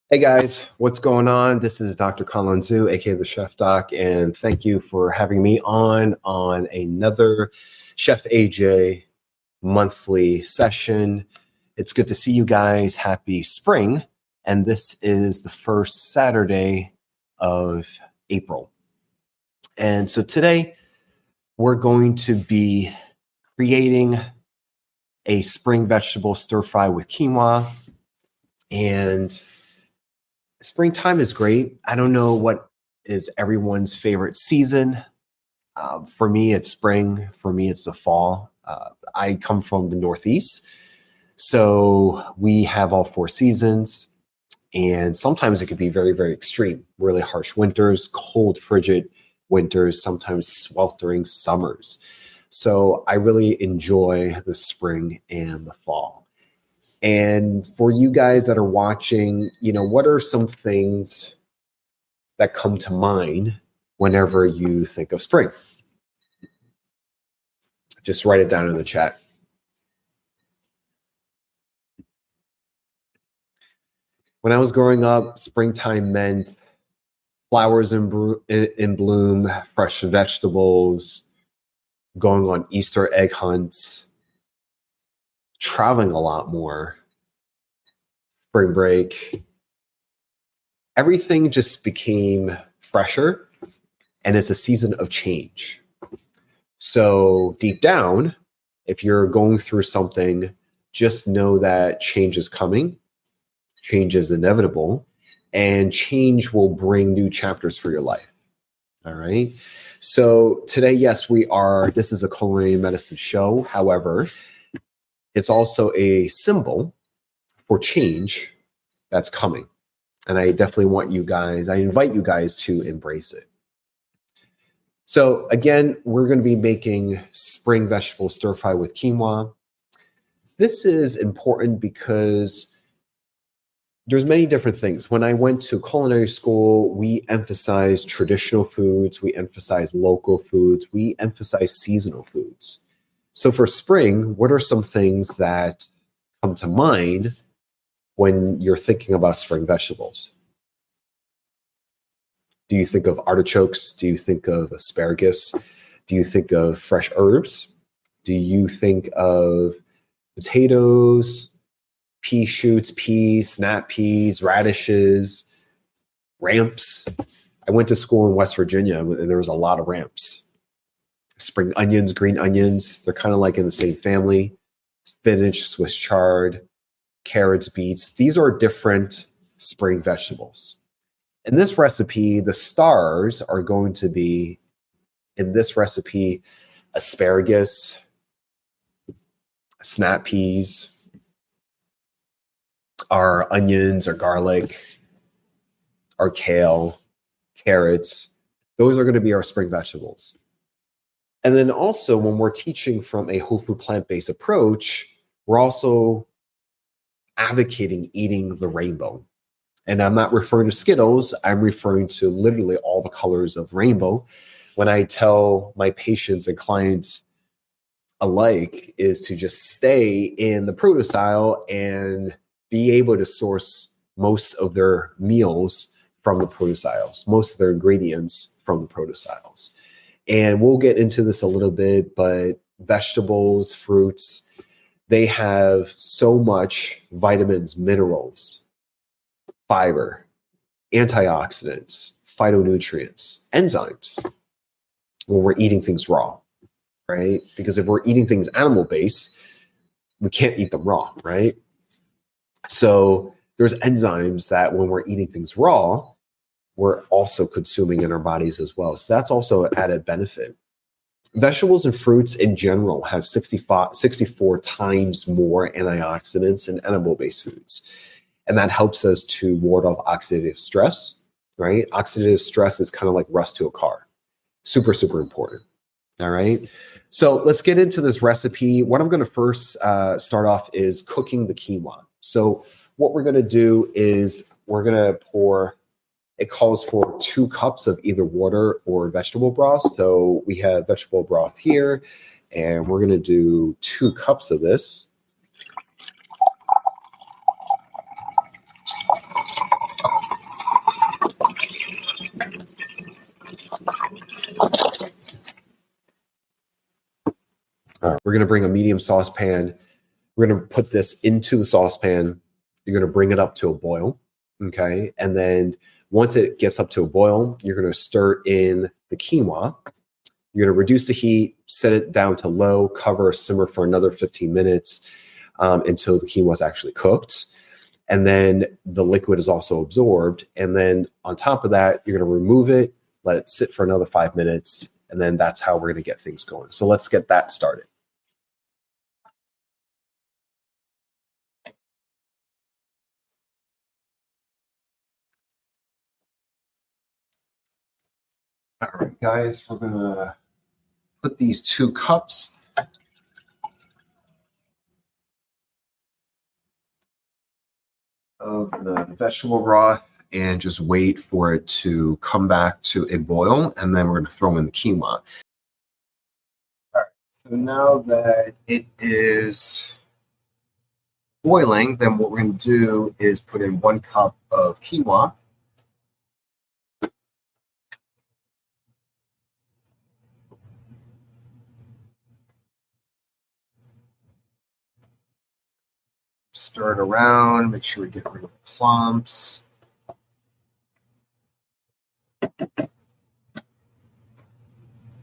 Hey guys, what's going on? This is Dr. Colin Zhu, aka the Chef Doc, and thank you for having me on another Chef AJ monthly session. It's good to see you guys. Happy spring, and this is the first Saturday of April. And so today we're going to be creating a spring vegetable stir fry with quinoa. And springtime is great. I don't know what is everyone's favorite season. For me, it's spring. For me, it's the fall. I come from the Northeast, so we have all four seasons. And sometimes it could be very, very extreme, really harsh winters, cold, frigid winters, sometimes sweltering summers. So I really enjoy the spring and the fall. And for you guys that are watching, what are some things that come to mind whenever you think of spring? Just write it down in the chat. When I was growing up, springtime meant flowers in bloom, fresh vegetables, going on Easter egg hunts, traveling a lot more, spring break. Everything just became fresher, and it's a season of change. So deep down, if you're going through something, just know that change is coming, change is inevitable, and change will bring new chapters for your life. All right. So today, yes, this is a culinary medicine show. However, it's also a symbol for change that's coming. And I definitely invite you guys to embrace it. So again, we're going to be making spring vegetable stir fry with quinoa. This is important because there's many different things. When I went to culinary school, we emphasized traditional foods, we emphasized local foods, we emphasized seasonal foods. So for spring, what are some things that come to mind when you're thinking about spring vegetables? Do you think of artichokes? Do you think of asparagus? Do you think of fresh herbs? Do you think of potatoes, pea shoots, peas, snap peas, radishes, ramps? I went to school in West Virginia and there was a lot of ramps. Spring onions, green onions, they're kind of like in the same family. Spinach, Swiss chard, carrots, beets. These are different spring vegetables. In this recipe, the stars are going to be, in this recipe, asparagus, snap peas, our onions or garlic, our kale, carrots. Those are going to be our spring vegetables. And then also when we're teaching from a whole food plant-based approach, we're also advocating eating the rainbow. And I'm not referring to Skittles, I'm referring to literally all the colors of rainbow. When I tell my patients and clients alike is to just stay in the produce aisle and be able to source most of their meals from the produce aisles, most of their ingredients from the produce aisles. And we'll get into this a little bit, but vegetables, fruits, they have so much vitamins, minerals, fiber, antioxidants, phytonutrients, enzymes when we're eating things raw, right? Because if we're eating things animal-based, we can't eat them raw, right? So there's enzymes that when we're eating things raw, we're also consuming in our bodies as well. So that's also an added benefit. Vegetables and fruits in general have 64 times more antioxidants than animal-based foods. And that helps us to ward off oxidative stress, right? Oxidative stress is kind of like rust to a car. Super, super important. All right. So let's get into this recipe. What I'm going to first start off is cooking the quinoa. So what we're going to do is we're going to pour, it calls for 2 cups of either water or vegetable broth. So we have vegetable broth here, and we're going to do 2 cups of this. We're going to bring a medium saucepan. We're going to put this into the saucepan. You're going to bring it up to a boil, okay? And then once it gets up to a boil, you're going to stir in the quinoa. You're going to reduce the heat, set it down to low, cover, simmer for another 15 minutes until the quinoa is actually cooked. And then the liquid is also absorbed. And then on top of that, you're going to remove it, let it sit for another 5 minutes, and then that's how we're going to get things going. So let's get that started. All right, guys, we're going to put these 2 cups of the vegetable broth and just wait for it to come back to a boil, and then we're going to throw in the quinoa. All right, so now that it is boiling, then what we're going to do is put in 1 cup of quinoa. Stir it around, make sure we get rid of the clumps.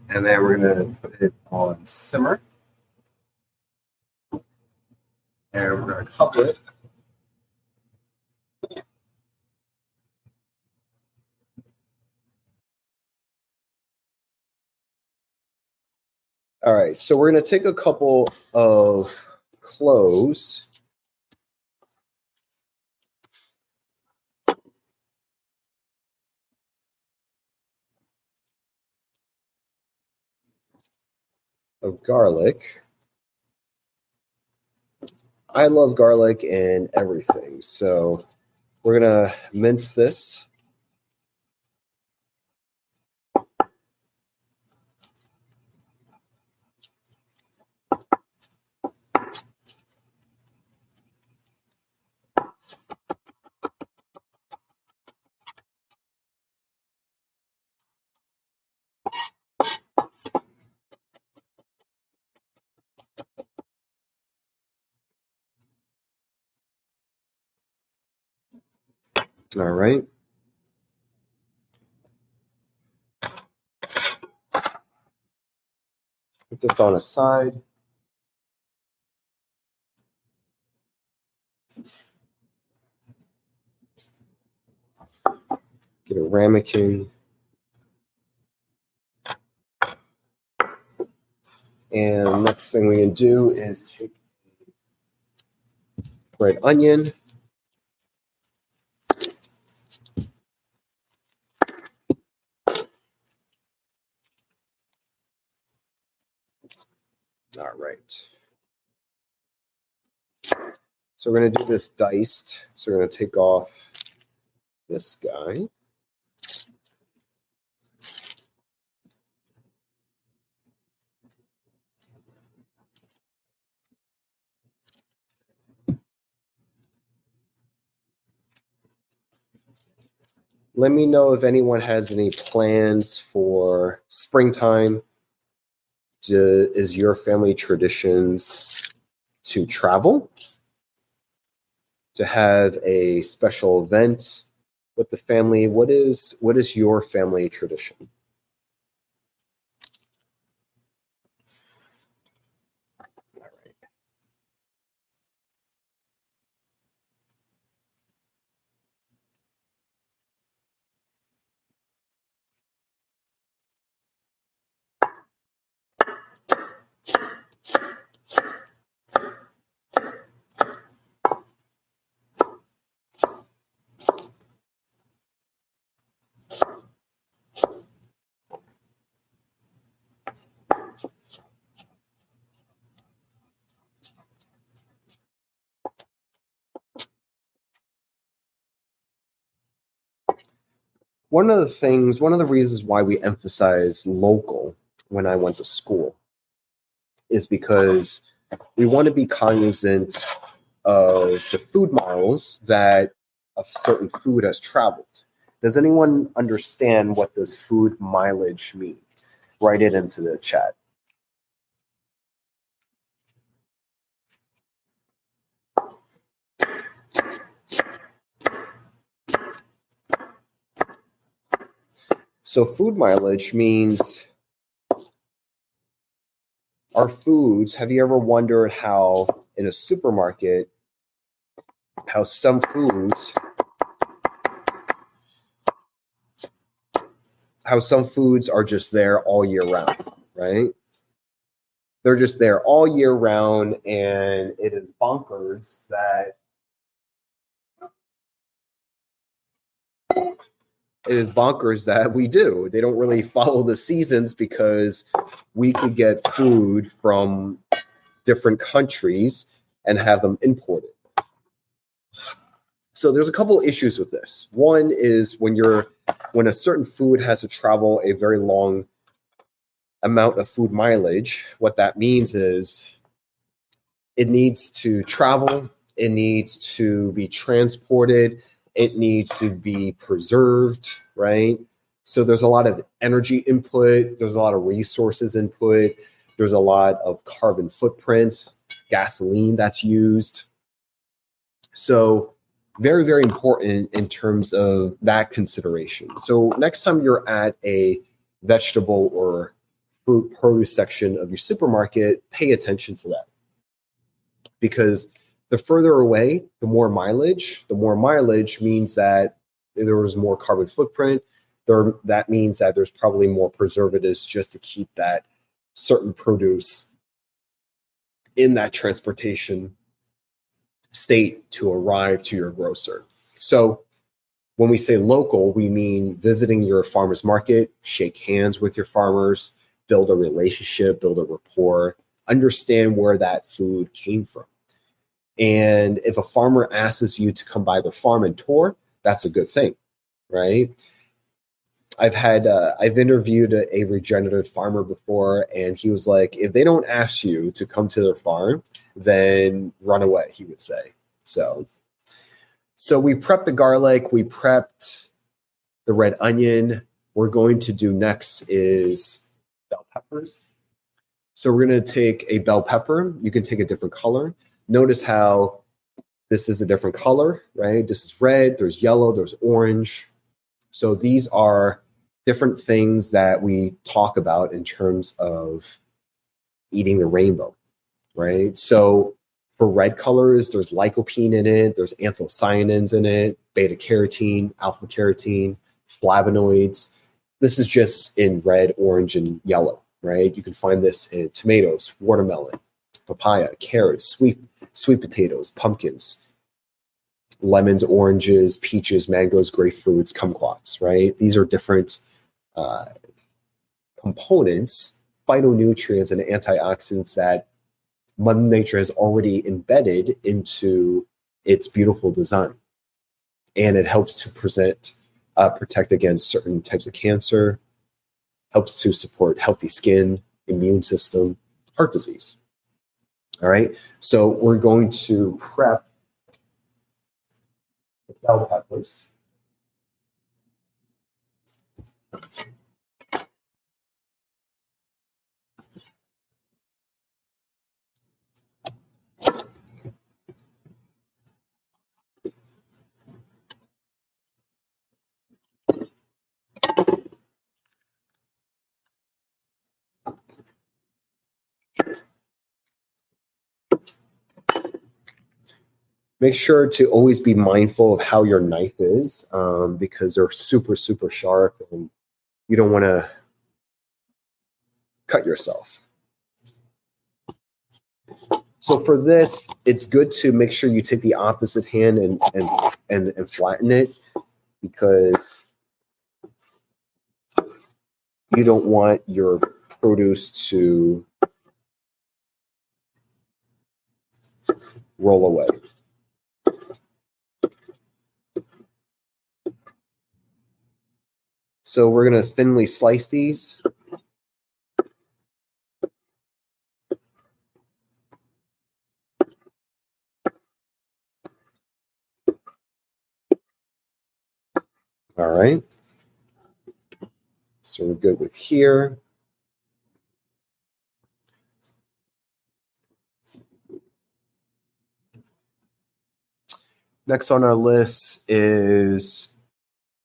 And then we're going to put it on simmer. And we're going to cover it. All right, so we're going to take a couple of cloves. Of garlic. I love garlic and everything, so we're going to mince this. All right. Put this on a side. Get a ramekin. And next thing we can do is take red onion. All right. So we're going to do this diced. So we're going to take off this guy. Let me know if anyone has any plans for springtime. Is your family traditions to travel? To have a special event with the family? What is your family tradition? One of the reasons why we emphasize local when I went to school is because we want to be cognizant of the food miles that a certain food has traveled. Does anyone understand what does food mileage mean? Write it into the chat. So food mileage means our foods. Have you ever wondered how in a supermarket, how some foods are just there all year round, right? They're just there all year round, and it is bonkers that we do. They don't really follow the seasons because we could get food from different countries and have them imported. So there's a couple issues with this. One is when a certain food has to travel a very long amount of food mileage, what that means is it needs to travel, it needs to be transported, it needs to be preserved, right? So there's a lot of energy input, there's a lot of resources input, there's a lot of carbon footprints, gasoline that's used. So very, very important in terms of that consideration. So next time you're at a vegetable or fruit produce section of your supermarket, pay attention to that. Because the further away, the more mileage. The more mileage means that there was more carbon footprint. That means that there's probably more preservatives just to keep that certain produce in that transportation state to arrive to your grocer. So when we say local, we mean visiting your farmer's market, shake hands with your farmers, build a relationship, build a rapport, understand where that food came from. And if a farmer asks you to come by their farm and tour, that's a good thing, right? I've interviewed a regenerative farmer before, and he was like, if they don't ask you to come to their farm, then run away, he would say. So we prepped the garlic, we prepped the red onion. We're going to do next is bell peppers. So we're going to take a bell pepper. You can take a different color. Notice how this is a different color, right? This is red, there's yellow, there's orange. So these are different things that we talk about in terms of eating the rainbow, right? So for red colors, there's lycopene in it, there's anthocyanins in it, beta carotene, alpha carotene, flavonoids. This is just in red, orange, and yellow, right? You can find this in tomatoes, watermelon, papaya, carrots, sweet potatoes, pumpkins, lemons, oranges, peaches, mangoes, grapefruits, kumquats, right? These are different components, phytonutrients, and antioxidants that Mother Nature has already embedded into its beautiful design. And it helps to protect against certain types of cancer, helps to support healthy skin, immune system, heart disease. All right, so we're going to prep the bell peppers. Make sure to always be mindful of how your knife is because they're super, super sharp and you don't want to cut yourself. So for this, it's good to make sure you take the opposite hand and flatten it because you don't want your produce to roll away. So we're going to thinly slice these. All right. So we're good with here. Next on our list is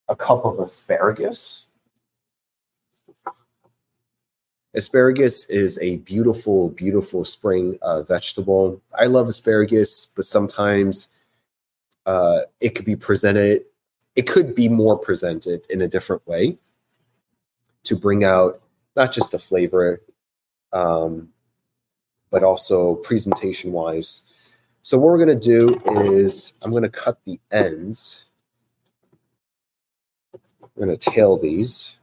a cup of asparagus. Asparagus is a beautiful, beautiful spring vegetable. I love asparagus, but sometimes it could be presented, it could be more presented in a different way to bring out not just the flavor, but also presentation-wise. So what we're going to do is I'm going to cut the ends. I'm going to tail these.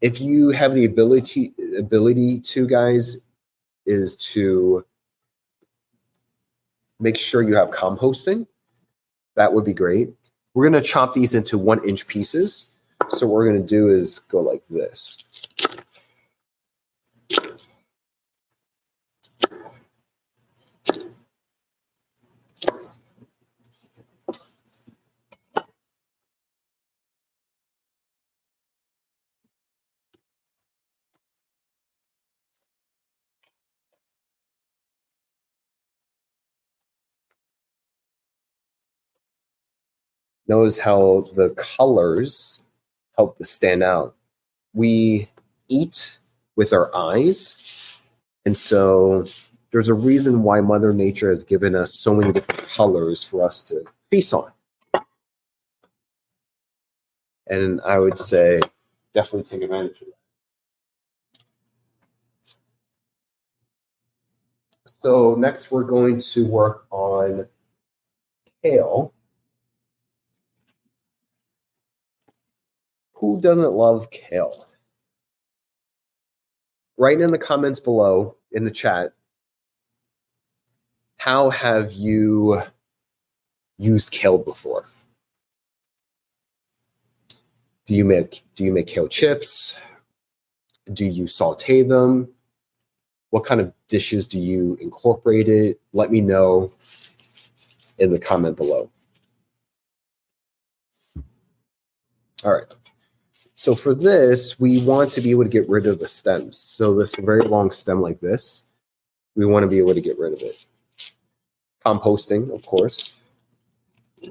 If you have the ability to, guys, is to make sure you have composting. That would be great. We're going to chop these into 1-inch pieces. So what we're going to do is go like this. Notice how the colors help to stand out. We eat with our eyes, and so there's a reason why Mother Nature has given us so many different colors for us to feast on. And I would say definitely take advantage of that. So next we're going to work on kale. Who doesn't love kale? Write in the comments below in the chat, how have you used kale before? Do you make kale chips? Do you saute them? What kind of dishes do you incorporate it? Let me know in the comment below. All right. So for this, we want to be able to get rid of the stems. So this very long stem like this, we want to be able to get rid of it. Composting, of course.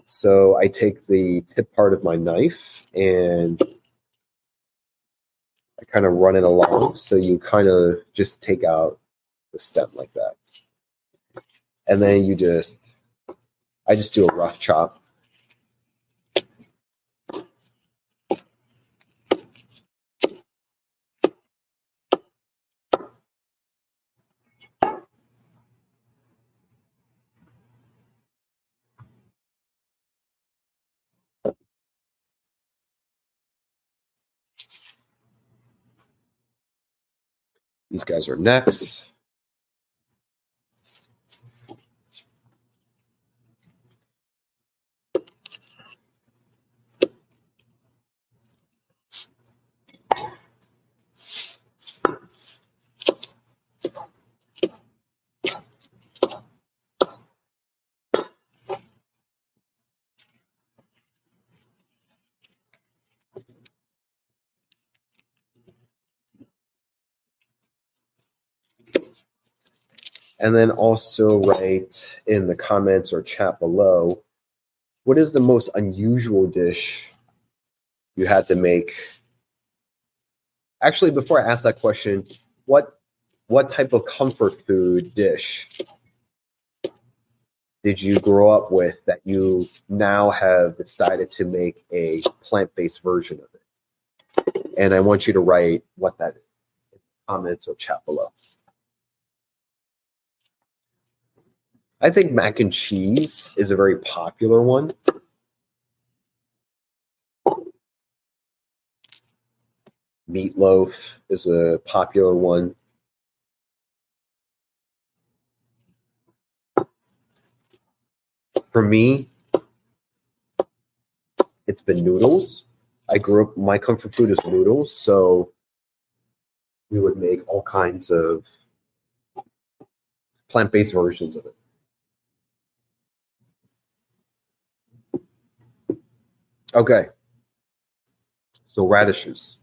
So I take the tip part of my knife and I kind of run it along. So you kind of just take out the stem like that. And then I just do a rough chop. These guys are next. And then also write in the comments or chat below, what is the most unusual dish you had to make? Actually, before I ask that question, what type of comfort food dish did you grow up with that you now have decided to make a plant-based version of it? And I want you to write what that is in the comments or chat below. I think mac and cheese is a very popular one. Meatloaf is a popular one. For me, it's been noodles. I grew up, my comfort food is noodles, so we would make all kinds of plant-based versions of it. Okay. So radishes.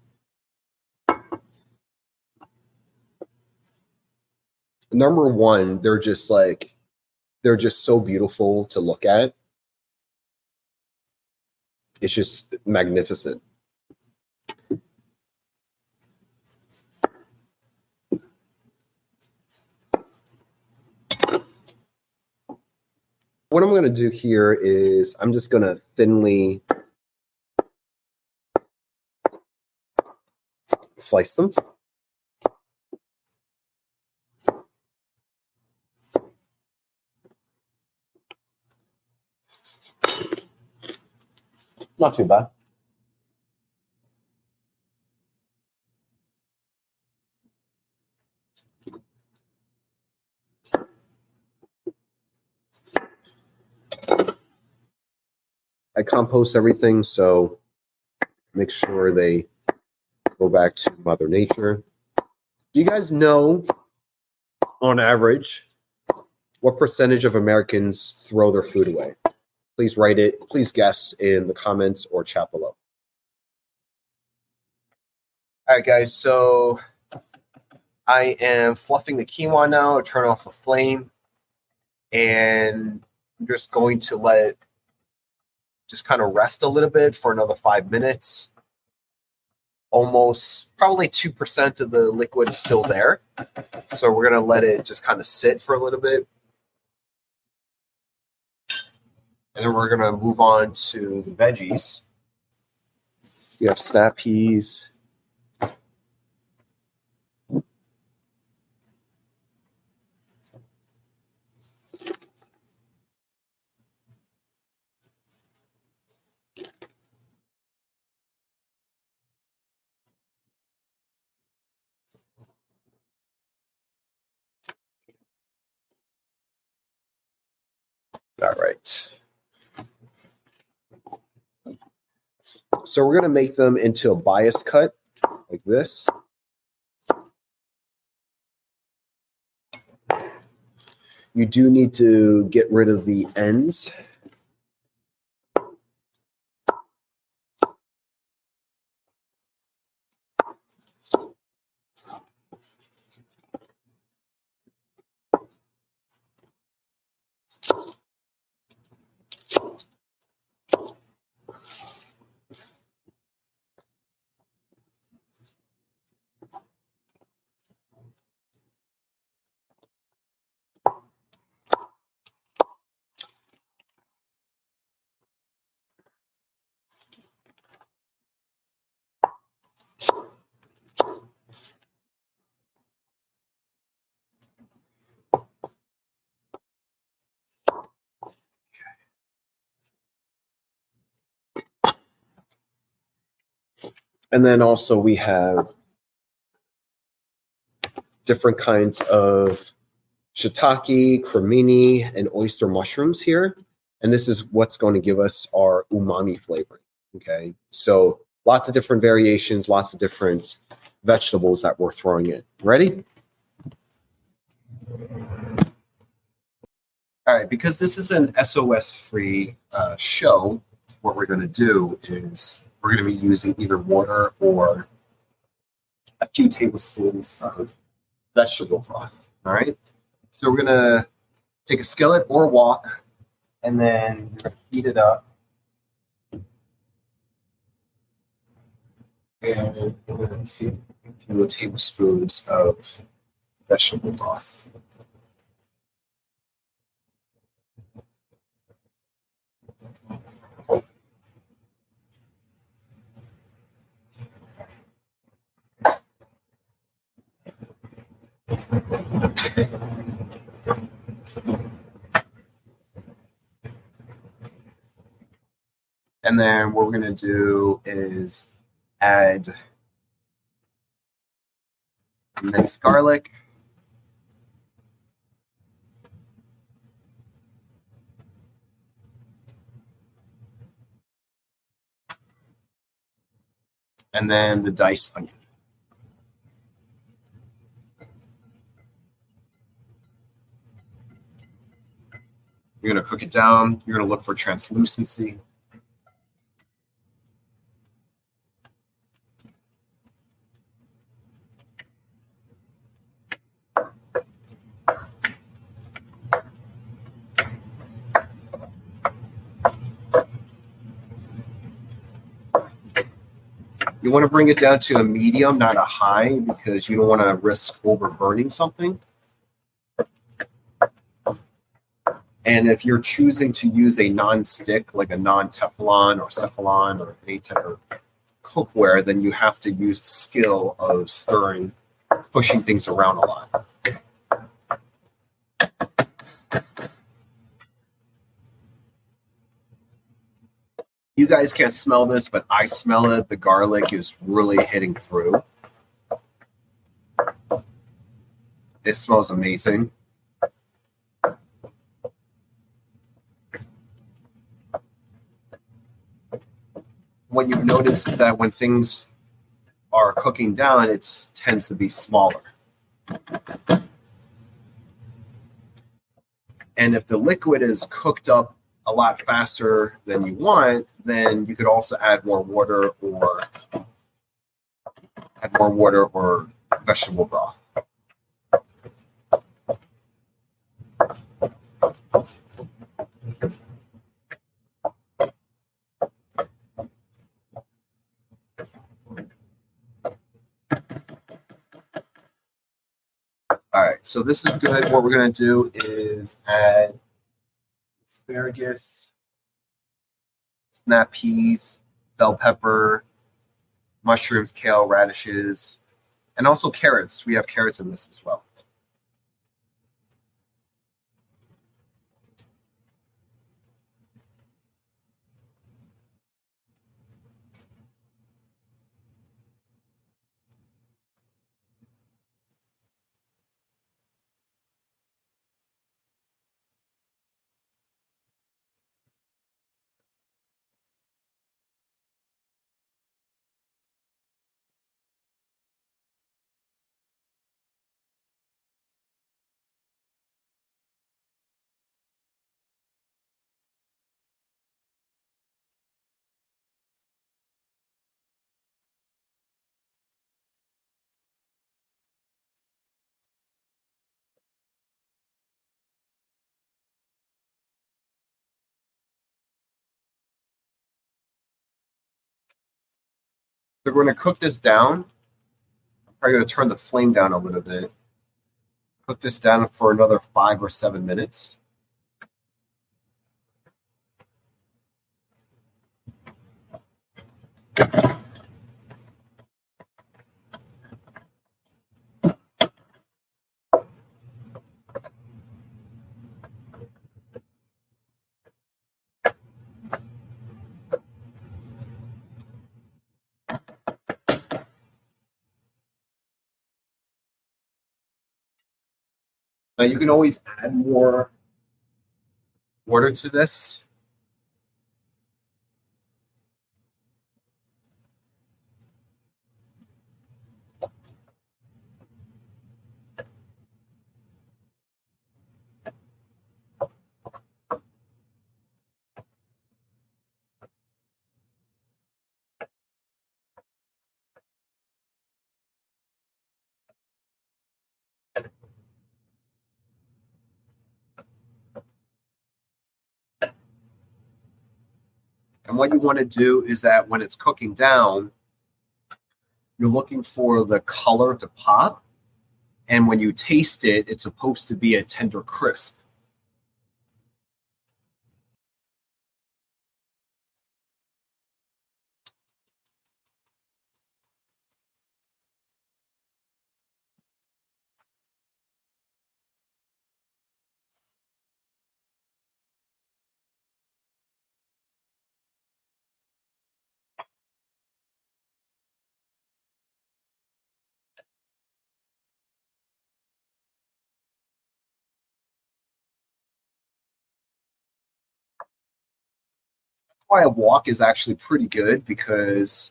Number one, they're just so beautiful to look at. It's just magnificent. What I'm going to do here is I'm just going to thinly slice them. Not too bad. I compost everything, so make sure they go back to Mother Nature. Do you guys know, on average, what percentage of Americans throw their food away? Please write it. Please guess in the comments or chat below. All right, guys. So I am fluffing the quinoa now. I turn off the flame, and I'm just going to let it just kind of rest a little bit for another 5 minutes. Almost probably 2% of the liquid is still there. So we're going to let it just kind of sit for a little bit. And then we're going to move on to the veggies. We have snap peas. All right. So we're going to make them into a bias cut like this. You do need to get rid of the ends. And then also we have different kinds of shiitake, cremini, and oyster mushrooms here. And this is what's going to give us our umami flavor. Okay, so lots of different variations, lots of different vegetables that we're throwing in. Ready? All right, because this is an SOS-free show, what we're going to do is we're going to be using either water or a few tablespoons of vegetable broth. All right, so we're going to take a skillet or wok, and then you're going to heat it up. And we're going to take 2 tablespoons of vegetable broth. And then what we're going to do is add minced garlic. And then the diced onion. You're going to cook it down. You're going to look for translucency. want to bring it down to a medium, not a high, because you don't want to risk over burning something. And if you're choosing to use a non-stick, like a non-Teflon or Cephalon or any type of cookware, then you have to use the skill of stirring, pushing things around a lot. You guys can't smell this, but I smell it. The garlic is really hitting through. It smells amazing. What you've noticed is that when things are cooking down, it tends to be smaller. And if the liquid is cooked up a lot faster than you want, then you could also add more water or vegetable broth. All right, so this is good. What we're going to do is add asparagus, snap peas, bell pepper, mushrooms, kale, radishes, and also carrots. We have carrots in this as well. We're going to cook this down. I'm probably going to turn the flame down a little bit. Cook this down for another 5 or 7 minutes. Now you can always add more water to this. And what you want to do is that when it's cooking down, you're looking for the color to pop. And when you taste it, it's supposed to be a tender crisp. That's why a wok is actually pretty good, because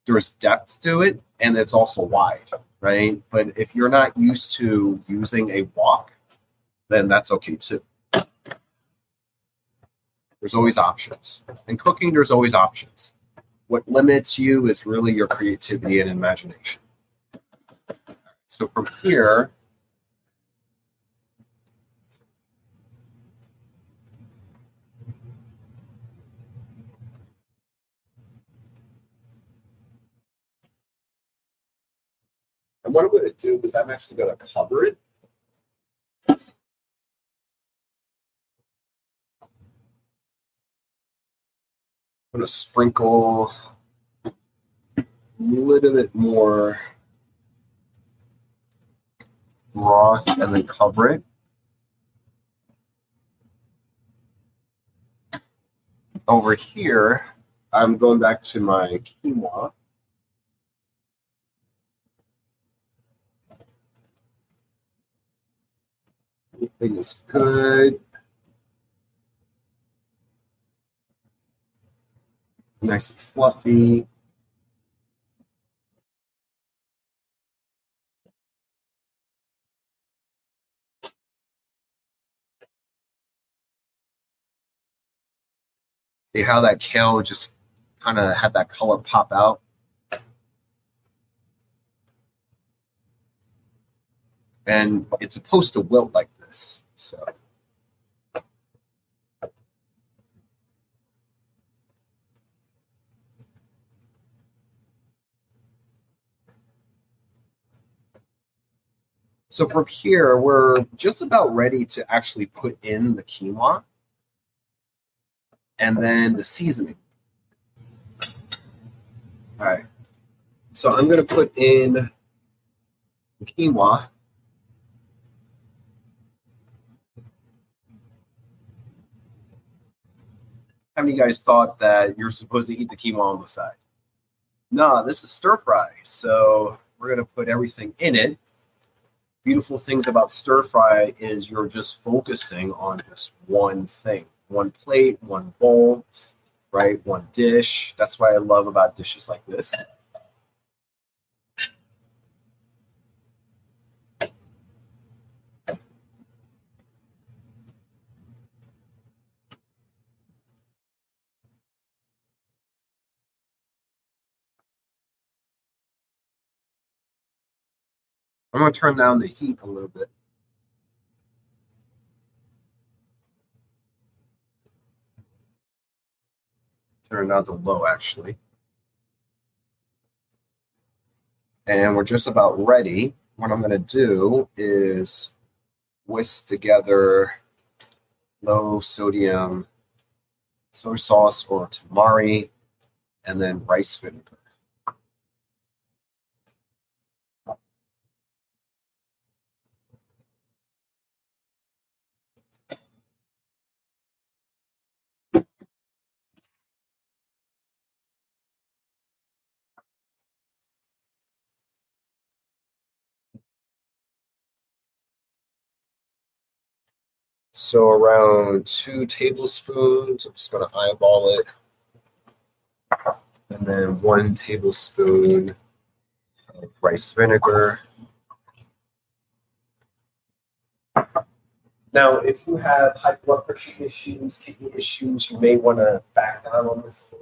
there's depth to it and it's also wide, right? But if you're not used to using a wok, then that's okay too. There's always options. In cooking, there's always options. What limits you is really your creativity and imagination. So from here, what I'm going to do is I'm actually going to cover it. I'm going to sprinkle a little bit more broth and then cover it. Over here, I'm going back to my quinoa. Everything is good. Nice and fluffy. See how that kale just kind of had that color pop out? And it's supposed to wilt like this. So from here, we're just about ready to actually put in the quinoa and then the seasoning. All right. So I'm going to put in the quinoa. How many of you guys thought that you're supposed to eat the quinoa on the side? No, this is stir fry. So we're going to put everything in it. Beautiful things about stir fry is you're just focusing on just one thing, one plate, one bowl, right? One dish. That's why I love about dishes like this. I'm going to turn down the heat a little bit. Turn down to low, actually. And we're just about ready. What I'm going to do is whisk together low sodium soy sauce or tamari, and then rice vinegar. So around 2 tablespoons, I'm just going to eyeball it. And then 1 tablespoon of rice vinegar. Now, if you have high blood pressure issues, kidney issues, you may want to back down on this.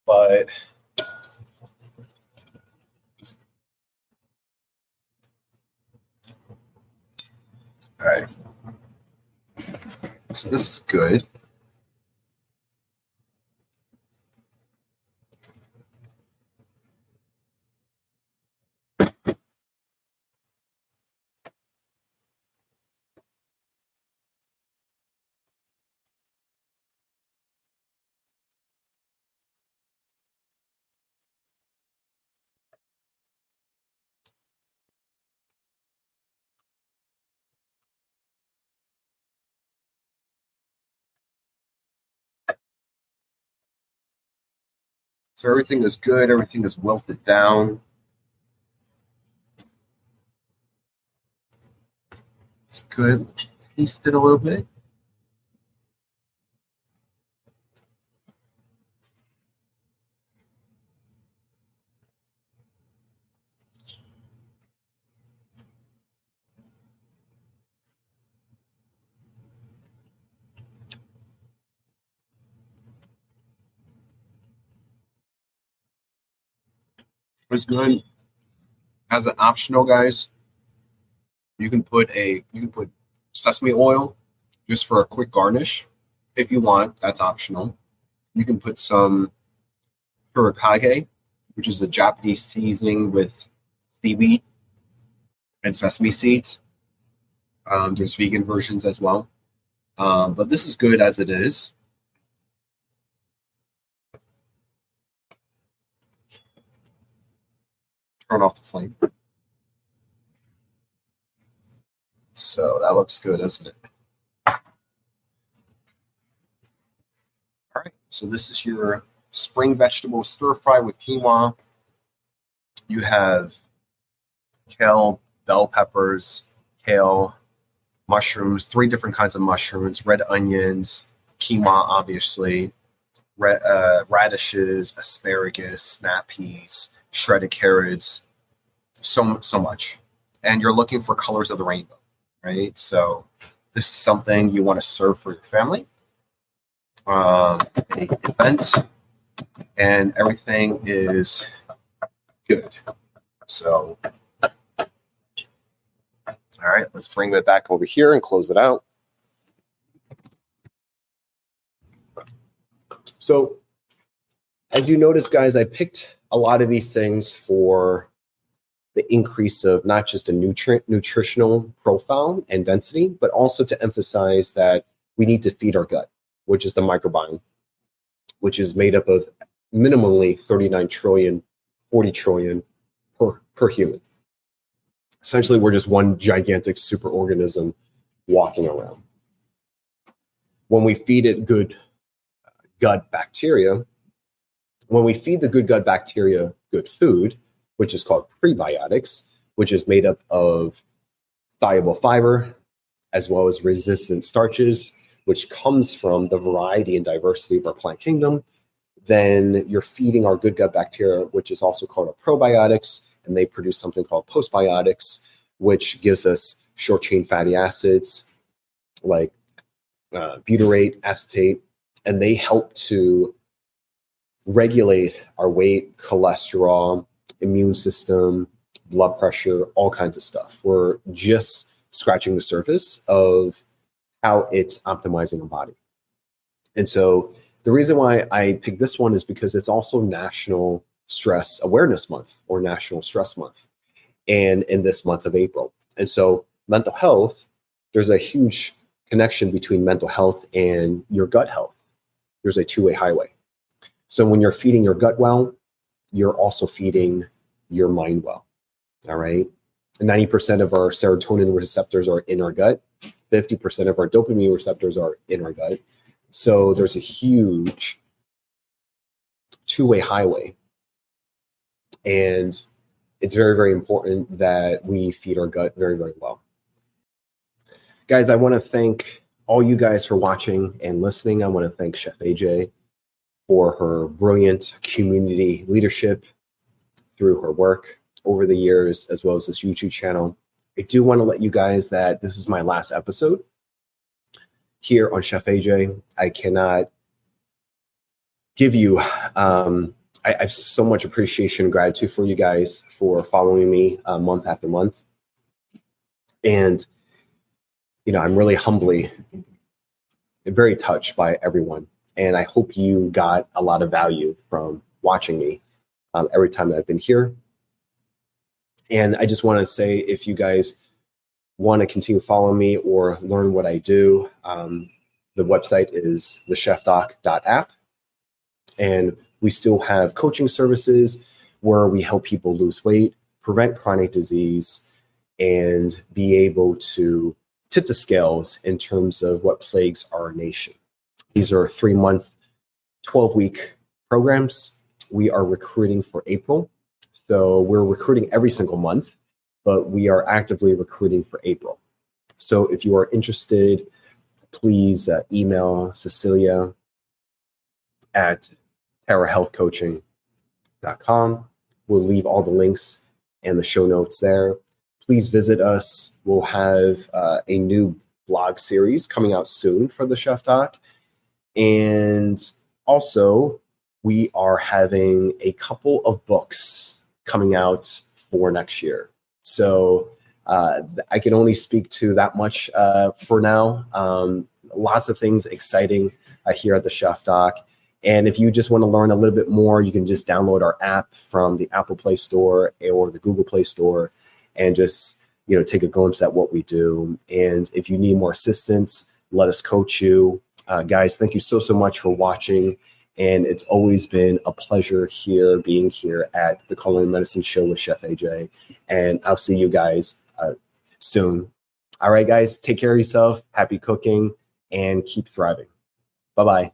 But all right. So this is good. So everything is good. Everything is wilted down. It's good. Taste it a little bit. It's good. As an optional, guys, you can put sesame oil just for a quick garnish if you want. That's optional. You can put some furikage, which is a Japanese seasoning with seaweed. and sesame seeds. There's vegan versions as well. But this is good as it is. Turn off the flame. So that looks good, doesn't it? All right, so this is your spring vegetable stir fry with quinoa. You have kale, bell peppers, kale, mushrooms, 3 different kinds of mushrooms, red onions, quinoa, obviously, radishes, asparagus, snap peas, shredded carrots, so much. And you're looking for colors of the rainbow, right? So this is something you want to serve for your family, an event, and everything is good. So, all right, let's bring it back over here and close it out. So, as you notice, guys, I picked a lot of these things for the increase of not just a nutritional profile and density, but also to emphasize that we need to feed our gut, which is the microbiome, which is made up of minimally 39 trillion, 40 trillion per human. Essentially, we're just one gigantic superorganism walking around. When we feed it good gut bacteria, when we feed the good gut bacteria good food, which is called prebiotics, which is made up of soluble fiber, as well as resistant starches, which comes from the variety and diversity of our plant kingdom, then you're feeding our good gut bacteria, which is also called a probiotics, and they produce something called postbiotics, which gives us short-chain fatty acids like butyrate, acetate, and they help to regulate our weight, cholesterol, immune system, blood pressure, all kinds of stuff. We're just scratching the surface of how it's optimizing our body. And so the reason why I picked this one is because it's also National Stress Awareness Month or National Stress Month, and in this month of April. And so mental health, there's a huge connection between mental health and your gut health. There's a two-way highway. So when you're feeding your gut well, you're also feeding your mind well, all right? 90% of our serotonin receptors are in our gut. 50% of our dopamine receptors are in our gut. So there's a huge two-way highway. And it's very, very important that we feed our gut very, very well. Guys, I want to thank all you guys for watching and listening. I want to thank Chef AJ for her brilliant community leadership through her work over the years, as well as this YouTube channel. I do want to let you guys that this is my last episode here on Chef AJ. I cannot give you, I have so much appreciation and gratitude for you guys for following me month after month. And, you know, I'm really humbly very touched by everyone. And I hope you got a lot of value from watching me every time that I've been here. And I just want to say, if you guys want to continue following me or learn what I do, the website is thechefdoc.app. And we still have coaching services where we help people lose weight, prevent chronic disease, and be able to tip the scales in terms of what plagues our nation. These are 3-month, 12-week programs. We are recruiting for April. So we're recruiting every single month, but we are actively recruiting for April. So if you are interested, please email Cecilia at terrahealthcoaching.com. We'll leave all the links and the show notes there. Please visit us. We'll have a new blog series coming out soon for the Chef Doc. And also, we are having a couple of books coming out for next year. So I can only speak to that much for now. Lots of things exciting here at the Chef Doc. And if you just want to learn a little bit more, you can just download our app from the Apple Play Store or the Google Play Store and just, take a glimpse at what we do. And if you need more assistance, let us coach you. Guys, thank you so much for watching. And it's always been a pleasure being here at the Culinary Medicine Show with Chef AJ. And I'll see you guys soon. All right, guys, take care of yourself. Happy cooking and keep thriving. Bye-bye.